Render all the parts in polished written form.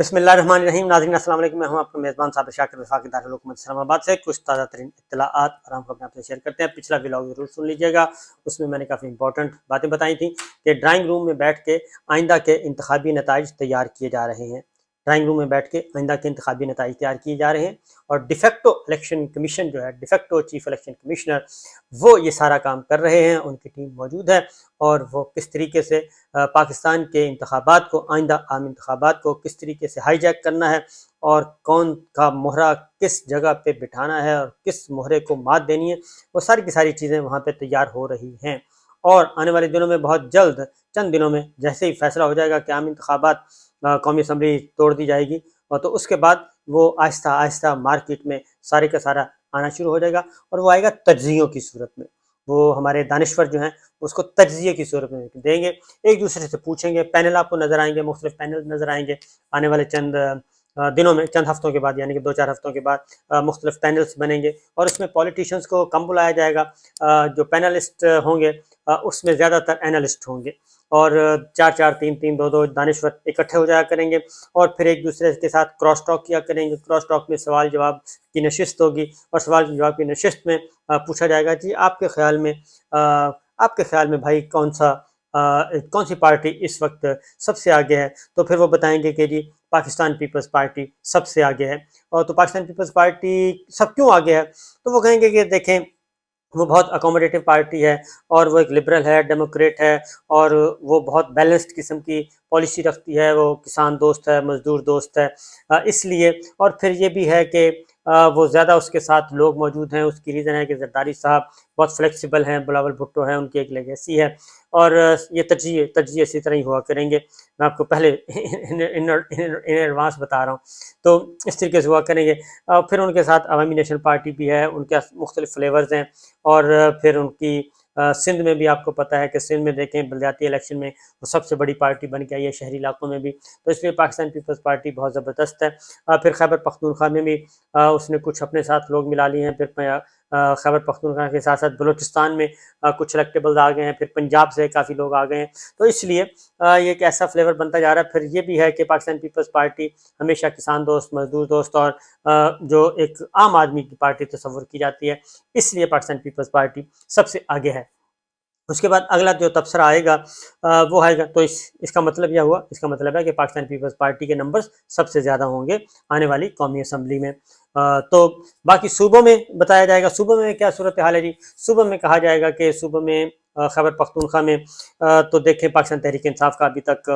بسم اللہ الرحمن الرحیم. ناظرین السلام علیکم. میں ہوں آپ کا میزبان صابر شاکر وفاقی دارالحکومت اسلام آباد سے. کچھ تازہ ترین اطلاعات اور ہم اپنے آپ سے شیئر کرتے ہیں. پچھلا ولاگ ضرور سن لیجیے گا, اس میں نے کافی امپورٹنٹ باتیں بتائی تھیں کہ ڈرائنگ روم میں بیٹھ کے آئندہ کے انتخابی نتائج تیار کیے جا رہے ہیں. ڈرائنگ روم میں بیٹھ کے آئندہ کے انتخابی نتائج تیار کیے جا رہے ہیں, اور ڈیفیکٹو الیکشن کمیشن جو ہے, ڈیفیکٹو چیف الیکشن کمشنر, وہ یہ سارا کام کر رہے ہیں. ان کی ٹیم موجود ہے, اور وہ کس طریقے سے پاکستان کے انتخابات کو, آئندہ عام انتخابات کو کس طریقے سے ہائی جیک کرنا ہے, اور کون کا مہرہ کس جگہ پہ بٹھانا ہے, اور کس مہرے کو مات دینی ہے, وہ ساری کی ساری چیزیں وہاں پہ تیار ہو رہی ہیں. اور آنے والے دنوں میں, بہت جلد, چند دنوں میں, جیسے ہی فیصلہ ہو جائے گا کہ عام انتخابات قومی اسمبلی توڑ دی جائے گی, اور تو اس کے بعد وہ آہستہ آہستہ مارکیٹ میں سارے کا سارا آنا شروع ہو جائے گا, اور وہ آئے گا تجزیوں کی صورت میں. وہ ہمارے دانشور جو ہیں اس کو تجزیے کی صورت میں دیں گے, ایک دوسرے سے پوچھیں گے, پینل آپ کو نظر آئیں گے, مختلف پینل نظر آئیں گے آنے والے چند دنوں میں, چند ہفتوں کے بعد, یعنی کہ 2-4 ہفتوں کے بعد مختلف پینلز بنیں گے, اور اس میں پولیٹیشینز کو کم بلایا جائے گا. جو پینلسٹ ہوں گے اس میں زیادہ تر اینالسٹ ہوں گے, اور 4-4 3-3 2-2 دانشور اکٹھے ہو جایا کریں گے, اور پھر ایک دوسرے کے ساتھ کراس ٹاک کیا کریں گے. کراس ٹاک میں سوال جواب کی نشست ہوگی, اور سوال جواب کی نشست میں پوچھا جائے گا جی آپ کے خیال میں بھائی کون سی پارٹی اس وقت سب سے آگے ہے. تو پھر وہ بتائیں گے کہ جی پاکستان پیپلز پارٹی سب سے آگے ہے. اور تو پاکستان پیپلز پارٹی سب کیوں آگے ہے, تو وہ کہیں گے کہ دیکھیں وہ بہت اکوموڈیٹو پارٹی ہے, اور وہ ایک لبرل ہے, ڈیموکریٹ ہے, اور وہ بہت بیلنسڈ قسم کی پالیسی رکھتی ہے, وہ کسان دوست ہے, مزدور دوست ہے, اس لیے. اور پھر یہ بھی ہے کہ وہ زیادہ اس کے ساتھ لوگ موجود ہیں. اس کی ریزن ہے کہ زرداری صاحب بہت فلیکسیبل ہیں, بلاول بھٹو ہیں, ان کی ایک لیگیسی ہے, اور یہ تجزیے اسی طرح ہی ہوا کریں گے. میں آپ کو پہلے ان ایڈوانس بتا رہا ہوں, تو اس طریقے سے ہوا کریں گے. پھر ان کے ساتھ عوامی نیشنل پارٹی بھی ہے, ان کے مختلف فلیورز ہیں, اور پھر ان کی سندھ میں بھی آپ کو پتہ ہے کہ سندھ میں دیکھیں بلدیاتی الیکشن میں وہ سب سے بڑی پارٹی بن کے آئی ہے شہری علاقوں میں بھی, تو اس لیے پاکستان پیپلز پارٹی بہت زبردست ہے. پھر خیبر پختونخوا میں بھی اس نے کچھ اپنے ساتھ لوگ ملا لیے ہیں. پھر خیبر پختونخوا کے ساتھ ساتھ بلوچستان میں کچھ الیکٹیبلز آ گئے ہیں, پھر پنجاب سے کافی لوگ آ گئے ہیں. تو اس لیے یہ ایک ایسا فلیور بنتا جا رہا ہے. پھر یہ بھی ہے کہ پاکستان پیپلز پارٹی ہمیشہ کسان دوست, مزدور دوست, اور جو ایک عام آدمی کی پارٹی تصور کی جاتی ہے, اس لیے پاکستان پیپلز پارٹی سب سے آگے ہے. اس کے بعد اگلا جو تبصرہ آئے گا وہ آئے گا, تو اس کا مطلب یہ ہوا, اس کا مطلب ہے کہ پاکستان پیپلز پارٹی کے نمبرز سب سے زیادہ ہوں گے آنے والی قومی اسمبلی میں. تو باقی صوبوں میں بتایا جائے گا. صوبوں میں کیا صورتحال ہے جی؟ صوبوں میں کہا جائے گا کہ صوبوں میں خیبر پختونخوا میں تو دیکھیں پاکستان تحریک انصاف کا ابھی تک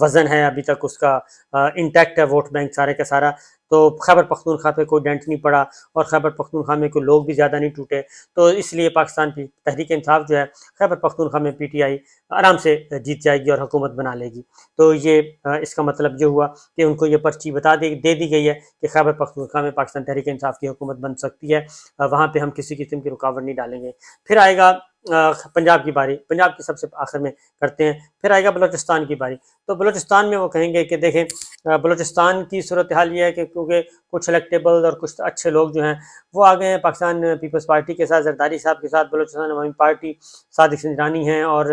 وزن ہے, ابھی تک اس کا انٹیکٹ ہے ووٹ بینک سارے کا سارا. تو خیبر پختونخوا پہ کوئی ڈینٹ نہیں پڑا, اور خیبر پختونخوا میں کوئی لوگ بھی زیادہ نہیں ٹوٹے. تو اس لیے پاکستان کی تحریک انصاف جو ہے خیبر پختونخوا میں پی ٹی آئی آرام سے جیت جائے گی اور حکومت بنا لے گی. تو یہ اس کا مطلب یہ ہوا کہ ان کو یہ پرچی دے دی گئی ہے کہ خیبر پختونخوا میں پاکستان تحریک انصاف کی حکومت بن سکتی ہے, وہاں پہ ہم کسی قسم کی رکاوٹ نہیں ڈالیں گے. پھر آئے گا پنجاب کی باری, پنجاب کی سب سے آخر میں کرتے ہیں. پھر آئے گا بلوچستان کی باری. تو بلوچستان میں وہ کہیں گے کہ دیکھیں بلوچستان کی صورتحال یہ ہے کہ کیونکہ کچھ الیکٹیبل اور کچھ اچھے لوگ جو ہیں وہ آ گئے ہیں پاکستان پیپلز پارٹی کے ساتھ, زرداری صاحب کے ساتھ. بلوچستان عوامی پارٹی صادق سنجرانی ہیں, اور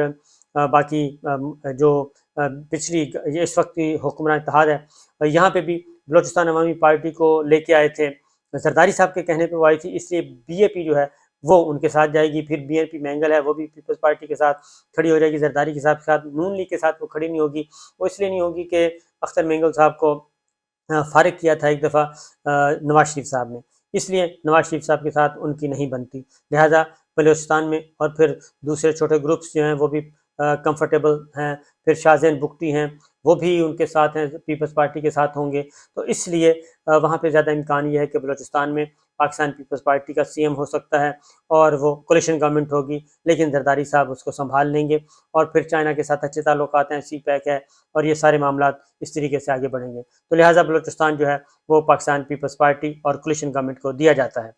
باقی جو پچھلی اس وقت کی حکمران اتحاد ہے, یہاں پہ بھی بلوچستان عوامی پارٹی کو لے کے آئے تھے. زرداری صاحب کے کہنے پہ وہ آئی تھی, اس لیے بی اے پی جو ہے وہ ان کے ساتھ جائے گی. پھر بی اے پی مینگل ہے, وہ بھی پیپلز پارٹی کے ساتھ کھڑی ہو جائے گی. زرداری کے ساتھ نون لیگ کے ساتھ وہ کھڑی نہیں ہوگی. وہ اس لیے نہیں ہوگی کہ اختر مینگل صاحب کو فارغ کیا تھا ایک دفعہ نواز شریف صاحب نے, اس لیے نواز شریف صاحب کے ساتھ ان کی نہیں بنتی. لہذا بلوچستان میں, اور پھر دوسرے چھوٹے گروپس جو ہیں وہ بھی کمفرٹیبل ہیں. پھر شاہ زین بگٹی ہیں, وہ بھی ان کے ساتھ ہیں, پیپلز پارٹی کے ساتھ ہوں گے. تو اس لیے وہاں پہ زیادہ امکان یہ ہے کہ بلوچستان میں پاکستان پیپلز پارٹی کا سی ایم ہو سکتا ہے, اور وہ کولیشن گورنمنٹ ہوگی, لیکن زرداری صاحب اس کو سنبھال لیں گے. اور پھر چائنا کے ساتھ اچھے تعلقات ہیں, سی پیک ہے, اور یہ سارے معاملات اس طریقے سے آگے بڑھیں گے. تو لہٰذا بلوچستان جو ہے وہ پاکستان پیپلز پارٹی اور کولیشن گورنمنٹ کو دیا جاتا ہے.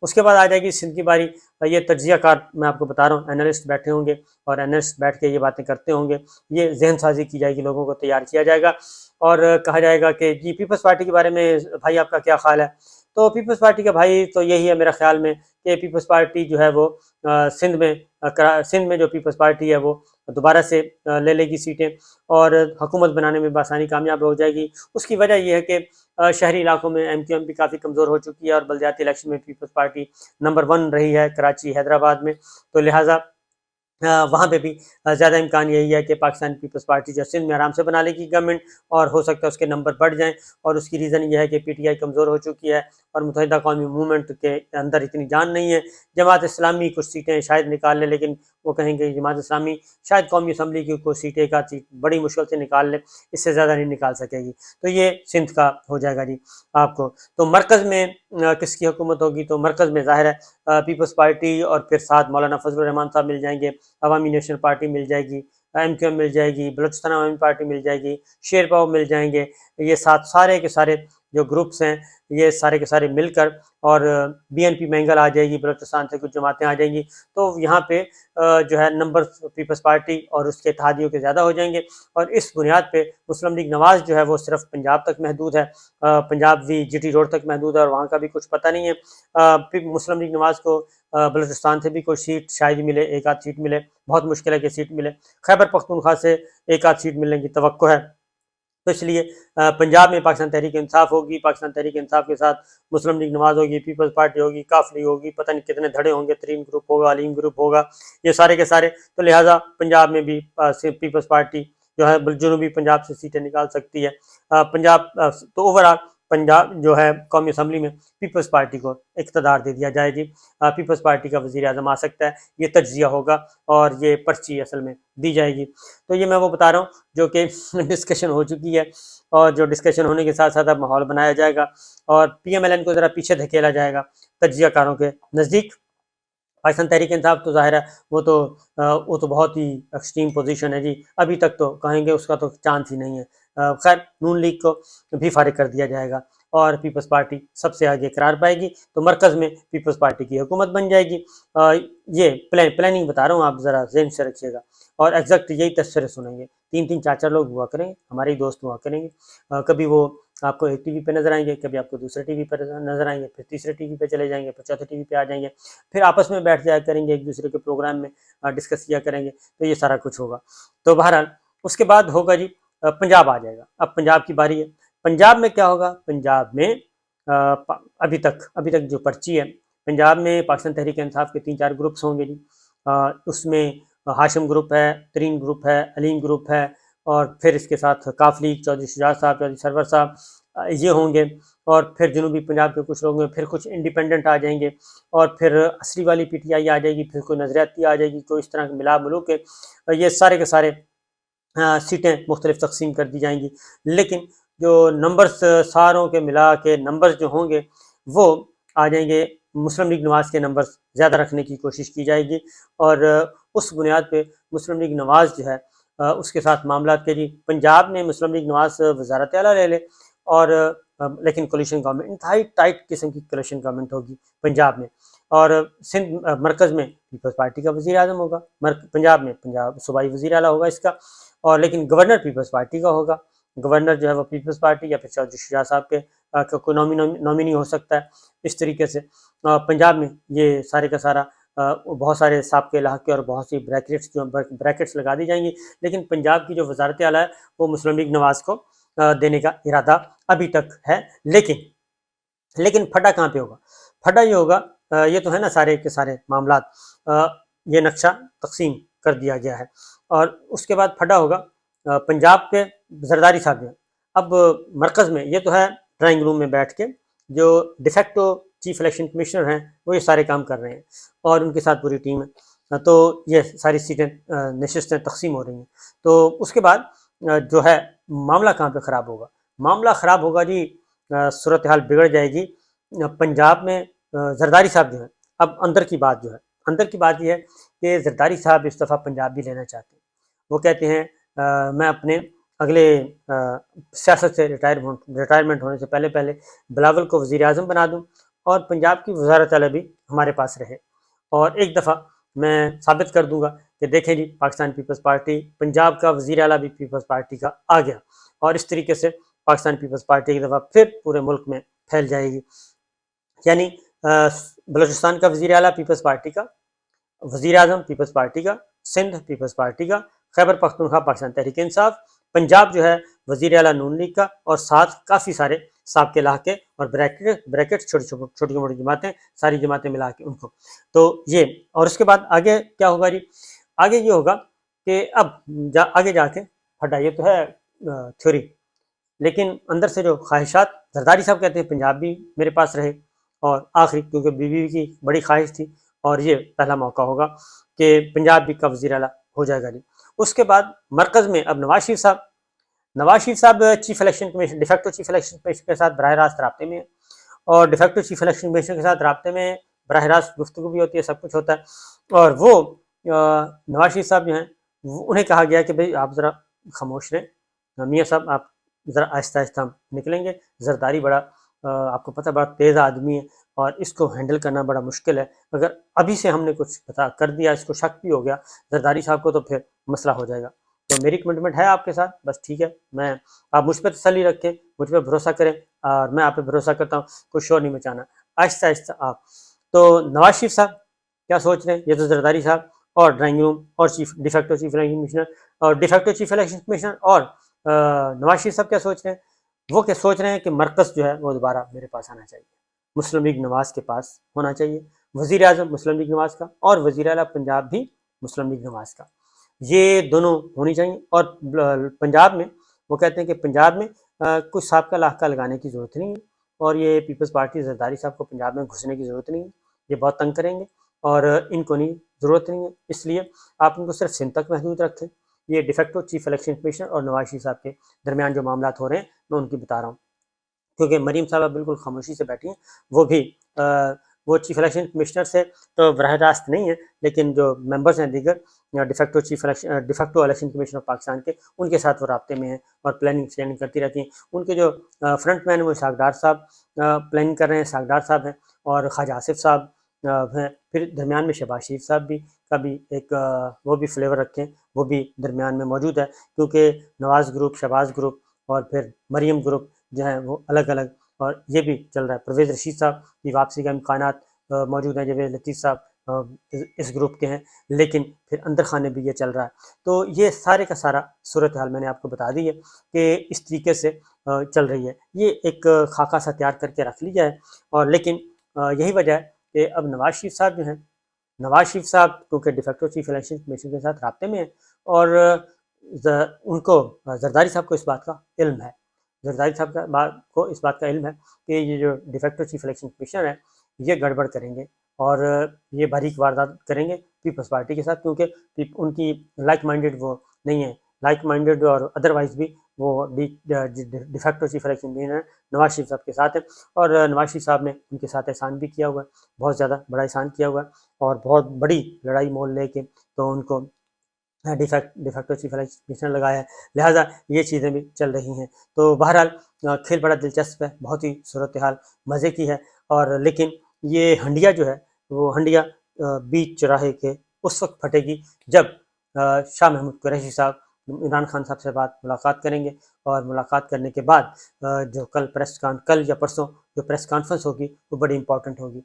اس کے بعد آ جائے گی سندھ کی باری. یہ تجزیہ کار میں آپ کو بتا رہا ہوں, اینالسٹ بیٹھے ہوں گے, اور اینالسٹ بیٹھ کے یہ باتیں کرتے ہوں گے. یہ ذہن سازی کی جائے گی, لوگوں کو تیار کیا جائے گا, اور کہا جائے گا کہ جی پیپلز پارٹی کے بارے میں بھائی آپ کا کیا خیال ہے. تو پیپلز پارٹی کا بھائی تو یہی ہے میرا خیال میں کہ پیپلز پارٹی جو ہے وہ سندھ میں جو پیپلز پارٹی ہے وہ دوبارہ سے لے لے گی سیٹیں اور حکومت بنانے میں بآسانی کامیاب ہو جائے گی۔ اس کی وجہ یہ ہے کہ شہری علاقوں میں ایم کیو ایم بھی کافی کمزور ہو چکی ہے اور بلدیاتی الیکشن میں پیپلز پارٹی نمبر 1 رہی ہے کراچی حیدرآباد میں، تو لہٰذا وہاں پہ بھی زیادہ امکان یہی ہے کہ پاکستان پیپلز پارٹی جو سندھ میں آرام سے بنا لے گی گورنمنٹ، اور ہو سکتا ہے اس کے نمبر بڑھ جائیں، اور اس کی ریزن یہ ہے کہ پی ٹی آئی کمزور ہو چکی ہے اور متحدہ قومی موومنٹ کے اندر اتنی جان نہیں ہے۔ جماعت اسلامی کچھ سیٹیں شاید نکال لے، لیکن وہ کہیں گے جماعت اسلامی شاید قومی اسمبلی کی کوئی سیٹیں کا سیٹ بڑی مشکل سے نکال لے، اس سے زیادہ نہیں نکال سکے گی۔ تو یہ سندھ کا ہو جائے گا جی آپ کو۔ تو مرکز میں کس کی حکومت ہوگی؟ تو مرکز میں ظاہر ہے پیپلز پارٹی اور پھر ساتھ مولانا فضل الرحمان صاحب مل جائیں گے، عوامی نیشنل پارٹی مل جائے گی، ایم کیو ایم مل جائے گی، بلوچستان عوامی پارٹی مل جائے گی، شیر پاؤ مل جائیں گے۔ یہ سارے کے سارے جو گروپس ہیں یہ سارے کے سارے مل کر، اور بی این پی مینگل آ جائے گی، بلوچستان سے کچھ جماعتیں آ جائیں گی، تو یہاں پہ جو ہے نمبر پیپلز پارٹی اور اس کے اتحادیوں کے زیادہ ہو جائیں گے، اور اس بنیاد پہ مسلم لیگ نواز جو ہے وہ صرف پنجاب تک محدود ہے، پنجاب وی جی ٹی روڈ تک محدود ہے، اور وہاں کا بھی کچھ پتہ نہیں ہے۔ مسلم لیگ نواز کو بلوچستان سے بھی کوئی سیٹ شاید ہی ملے، ایک آدھ سیٹ ملے، بہت مشکل ہے کہ سیٹ ملے۔ خیبر پختونخوا سے ایک آدھ سیٹ ملنے کی توقع ہے، تو اس لیے پنجاب میں پاکستان تحریک انصاف ہوگی، پاکستان تحریک انصاف کے ساتھ مسلم لیگ نواز ہوگی، پیپلز پارٹی ہوگی، کاف لیگ ہوگی، پتہ نہیں کتنے دھڑے ہوں گے، ترین گروپ ہوگا، علیم گروپ ہوگا، یہ سارے کے سارے۔ تو لہٰذا پنجاب میں بھی پیپلز پارٹی جو ہے جنوبی پنجاب سے سیٹیں نکال سکتی ہے۔ پنجاب تو اوورآل پنجاب جو ہے قومی اسمبلی میں پیپلز پارٹی کو اقتدار دے دیا جائے گی، پیپلز پارٹی کا وزیر اعظم آ سکتا ہے، یہ تجزیہ ہوگا اور یہ پرچی اصل میں دی جائے گی۔ تو یہ میں وہ بتا رہا ہوں جو کہ ڈسکشن ہو چکی ہے، اور جو ڈسکشن ہونے کے ساتھ ساتھ اب ماحول بنایا جائے گا اور پی ایم ایل این کو ذرا پیچھے دھکیلا جائے گا تجزیہ کاروں کے نزدیک۔ پاکستان تحریک انصاف تو ظاہر ہے وہ تو بہت ہی ایکسٹریم پوزیشن ہے جی، ابھی تک تو کہیں گے اس کا تو چانس ہی نہیں ہے۔ خیر نون لیگ کو بھی فارغ کر دیا جائے گا اور پیپلز پارٹی سب سے آگے قرار پائے گی، تو مرکز میں پیپلز پارٹی کی حکومت بن جائے گی۔ یہ پلاننگ بتا رہا ہوں، آپ ذرا ذہن سے رکھیے گا، اور ایگزیکٹ یہی تصویریں سنیں گے، 3 4 لوگ ہوا کریں گے، ہمارے ہی دوست ہوا کریں گے، کبھی وہ آپ کو ایک ٹی وی پہ نظر آئیں گے، کبھی آپ کو دوسرے ٹی وی پہ نظر آئیں گے، پھر تیسرے ٹی وی پہ چلے جائیں گے، پھر چوتھے ٹی وی پہ آ جائیں گے، پھر آپس میں بیٹھ جایا کریں گے، ایک دوسرے کے پروگرام میں ڈسکس کیا کریں گے، تو یہ سارا کچھ ہوگا۔ تو بہرحال اس کے بعد ہوگا جی پنجاب آ جائے گا، اب پنجاب کی باری ہے۔ پنجاب میں کیا ہوگا؟ پنجاب میں ابھی تک جو پرچی ہے، پنجاب میں پاکستان تحریک انصاف کے 3 4 گروپس ہوں گے جی، اس میں ہاشم گروپ ہے، ترین گروپ ہے، علیم گروپ ہے، اور پھر اس کے ساتھ کاف لیگ، چودھری شجاعت صاحب، چودھری سرور صاحب، یہ ہوں گے، اور پھر جنوبی پنجاب کے کچھ لوگ ہیں، پھر کچھ انڈیپینڈنٹ آ جائیں گے، اور پھر عصری والی پی ٹی آئی آ جائے گی، پھر کوئی نظریاتی آ جائے گی، کوئی اس طرح کے ملا ملو کے یہ سارے کے سارے سیٹیں مختلف تقسیم کر دی جائیں گی، لیکن جو نمبرز ساروں کے ملا کے نمبرز جو ہوں گے وہ آ جائیں گے، مسلم لیگ نواز کے نمبرز زیادہ رکھنے کی کوشش کی جائے گی، اور اس بنیاد پہ مسلم لیگ نواز جو ہے اس کے ساتھ معاملات کے جی پنجاب میں مسلم لیگ نواز وزارت اعلیٰ لے لے، اور لیکن کولیشن گورنمنٹ انتہائی ٹائٹ قسم کی کولیشن گورنمنٹ ہوگی پنجاب میں، اور سندھ مرکز میں پیپلز پارٹی کا وزیر اعظم ہوگا، پنجاب میں صوبائی وزیر اعلیٰ ہوگا اس کا، اور لیکن گورنر پیپلز پارٹی کا ہوگا، گورنر جو ہے وہ پیپلز پارٹی یا پھر چودھری شجاعت صاحب کے کوئی نامینی ہو سکتا ہے۔ اس طریقے سے پنجاب میں یہ سارے کا سارا بہت سارے سابقے لاحقے اور بہت سی بریکٹس لگا دی جائیں گی، لیکن پنجاب کی جو وزارت اعلیٰ ہے وہ مسلم لیگ نواز کو دینے کا ارادہ ابھی تک ہے، لیکن پھٹا کہاں پہ ہوگا؟ پھٹا یہ ہوگا، یہ تو ہے نا سارے کے سارے معاملات، یہ نقشہ تقسیم کر دیا گیا ہے، اور اس کے بعد پھٹا ہوگا پنجاب پہ زرداری صاحب ہیں۔ اب مرکز میں یہ تو ہے ڈرائنگ روم میں بیٹھ کے جو ڈیفیکٹو چیف الیکشن کمشنر ہیں وہ یہ سارے کام کر رہے ہیں، اور ان کے ساتھ پوری ٹیم ہے، تو یہ ساری سیٹیں نشستیں تقسیم ہو رہی ہیں۔ تو اس کے بعد جو ہے معاملہ کہاں پہ خراب ہوگا؟ معاملہ خراب ہوگا جی، صورتحال بگڑ جائے گی پنجاب میں۔ زرداری صاحب جو ہیں، اب اندر کی بات یہ ہے کہ زرداری صاحب اس دفعہ پنجاب بھی لینا چاہتے ہیں، وہ کہتے ہیں میں اپنے اگلے سیاست سے ریٹائرمنٹ ہونے سے پہلے بلاول کو وزیر اعظم بنا دوں، اور پنجاب کی وزارت اعلیٰ بھی ہمارے پاس رہے، اور ایک دفعہ میں ثابت کر دوں گا کہ دیکھیں جی پاکستان پیپلز پارٹی پنجاب کا وزیر اعلیٰ بھی پیپلز پارٹی کا آ گیا، اور اس طریقے سے پاکستان پیپلز پارٹی ایک دفعہ پھر پورے ملک میں پھیل جائے گی۔ یعنی بلوچستان کا وزیر اعلیٰ پیپلز پارٹی کا، وزیر اعظم پیپلز پارٹی کا، سندھ پیپلز پارٹی کا، خیبر پختونخوا پاکستان تحریک انصاف، پنجاب جو ہے وزیر اعلیٰ نون لیگ کا، اور ساتھ کافی سارے سابقے لاحقے اور بریکٹ چھوٹی موٹی جماعتیں، ساری جماعتیں ملا کے ان کو. تو یہ، اور اس کے بعد آگے کیا ہوگا جی؟ آگے یہ ہوگا کہ اب آگے جا کے پھٹا، یہ تو ہے تھیوری، لیکن اندر سے جو خواہشات، زرداری صاحب کہتے ہیں پنجاب بھی میرے پاس رہے، اور آخری کیونکہ بی بی کی بڑی خواہش تھی، اور یہ پہلا موقع ہوگا کہ پنجاب بھی کا وزیر اعلیٰ ہو جائے گا جی. اس کے بعد مرکز میں اب نواز شریف صاحب chief election commission, de facto chief election commission کے ساتھ براہ راست رابطے میں ہیں، اور ڈیفیکٹو چیف الیکشن کمیشن کے ساتھ رابطے میں براہ راست گفتگو بھی ہوتی ہے، سب کچھ ہوتا ہے. اور وہ نواز شریف صاحب جو ہیں انہیں کہا گیا کہ بھئی آپ ذرا خاموش رہیں، میاں صاحب آپ ذرا آہستہ آہستہ ہم نکلیں گے. زرداری بڑا آپ کو پتہ بڑا تیز آدمی ہے، اور اس کو ہینڈل کرنا بڑا مشکل ہے، اگر ابھی سے ہم نے کچھ پتا کر دیا، اس کو شک بھی ہو گیا زرداری صاحب کو، تو پھر مسئلہ ہو جائے گا. تو میری کمٹمنٹ ہے آپ کے ساتھ، بس ٹھیک ہے، آپ مجھ پہ تسلی رکھیں، مجھ پہ بھروسہ کریں، اور میں آپ پہ بھروسہ کرتا ہوں، کوئی شور نہیں مچانا، آہستہ آہستہ آپ. تو نواز شریف صاحب کیا سوچ رہے ہیں؟ یہ تو زرداری صاحب اور ڈرائنگ روم اور ڈیفیکٹو چیف الیکشن کمشنر اور ڈیفیکٹو چیف الیکشن کمشنر اور نواز شریف صاحب کیا سوچ رہے ہیں؟ وہ کیا سوچ رہے ہیں کہ مرکز جو ہے وہ دوبارہ میرے پاس آنا چاہیے، مسلم لیگ نواز کے پاس ہونا چاہیے، وزیر اعظم مسلم لیگ نواز کا، اور وزیر اعلیٰ پنجاب بھی مسلم لیگ نواز کا، یہ دونوں ہونی چاہیے. اور پنجاب میں وہ کہتے ہیں کہ پنجاب میں کچھ سابقہ لاحقہ لگانے کی ضرورت نہیں ہے، اور یہ پیپلز پارٹی زرداری صاحب کو پنجاب میں گھسنے کی ضرورت نہیں ہے، یہ بہت تنگ کریں گے، اور ان کو نہیں ضرورت نہیں ہے، اس لیے آپ ان کو صرف سندھ تک محدود رکھیں. یہ ڈیفیکٹو چیف الیکشن کمیشنر اور نواز شریف صاحب کے درمیان جو معاملات ہو رہے ہیں میں ان کی بتا رہا ہوں، کیونکہ مریم صاحبہ بالکل خاموشی سے بیٹھی ہیں، وہ بھی وہ چیف الیکشن کمشنر سے تو براہ راست نہیں ہے، لیکن جو ممبرز ہیں دیگر de facto election commission of Pakistan کے، ان کے ساتھ وہ رابطے میں ہیں اور پلاننگ کرتی رہتی ہیں. ان کے جو فرنٹ مین ہیں وہ اسحاق ڈار صاحب پلاننگ کر رہے ہیں، اسحاق ڈار صاحب ہیں، اور خواجہ آصف صاحب ہیں، پھر درمیان میں شہباز شریف صاحب بھی کا بھی ایک وہ بھی فلیور رکھیں، وہ بھی درمیان میں موجود ہے، کیونکہ نواز گروپ، شہباز گروپ اور پھر مریم گروپ جو ہیں وہ الگ الگ، اور یہ بھی چل رہا ہے. پرویز رشید صاحب کی واپسی کا امکانات موجود ہیں، جاوید لطیف صاحب اس گروپ کے ہیں، لیکن پھر اندر خانے بھی یہ چل رہا ہے. تو یہ سارے کا سارا صورتحال میں نے آپ کو بتا دی ہے کہ اس طریقے سے چل رہی ہے. یہ ایک خاکہ سا تیار کر کے رکھ لیا ہے، اور لیکن یہی وجہ ہے کہ اب نواز شریف صاحب جو ہیں، نواز شریف صاحب کیونکہ ڈیفیکٹو چیف الیکشن کمیشن کے ساتھ رابطے میں ہیں، اور ان کو زرداری صاحب کو اس بات کا علم ہے، زرداری صاحب کو اس بات کا علم ہے کہ یہ جو ڈیفیکٹو چیف الیکشن کمیشنر ہے یہ گڑبڑ کریں گے، اور یہ باریک واردات کریں گے پیپلز پارٹی کے ساتھ، کیونکہ ان کی لائک مائنڈیڈ وہ نہیں ہے، لائک مائنڈیڈ اور ادروائز بھی وہ de facto chief election commissioner Nawaz Sharif صاحب کے ساتھ ہے، اور نواز شریف صاحب نے ان کے ساتھ احسان بھی کیا ہوا ہے، بہت زیادہ بڑا احسان کیا ہوا ہے، اور بہت بڑی لڑائی مول لے کے تو ان کو ڈیفیکٹو چیف الیکشن کمیشنر لگایا ہے، لہٰذا یہ چیزیں بھی چل رہی ہیں. تو بہرحال کھیل بڑا دلچسپ ہے، بہت ہی صورتحال مزے کی ہے، اور لیکن یہ ہنڈیا جو ہے وہ ہنڈیا بیچ چوراہے کے اس وقت پھٹے گی جب شاہ محمود قریشی صاحب عمران خان صاحب سے ملاقات کریں گے، اور ملاقات کرنے کے بعد جو کل یا پرسوں جو پریس کانفرنس ہوگی وہ بڑی امپورٹنٹ ہوگی.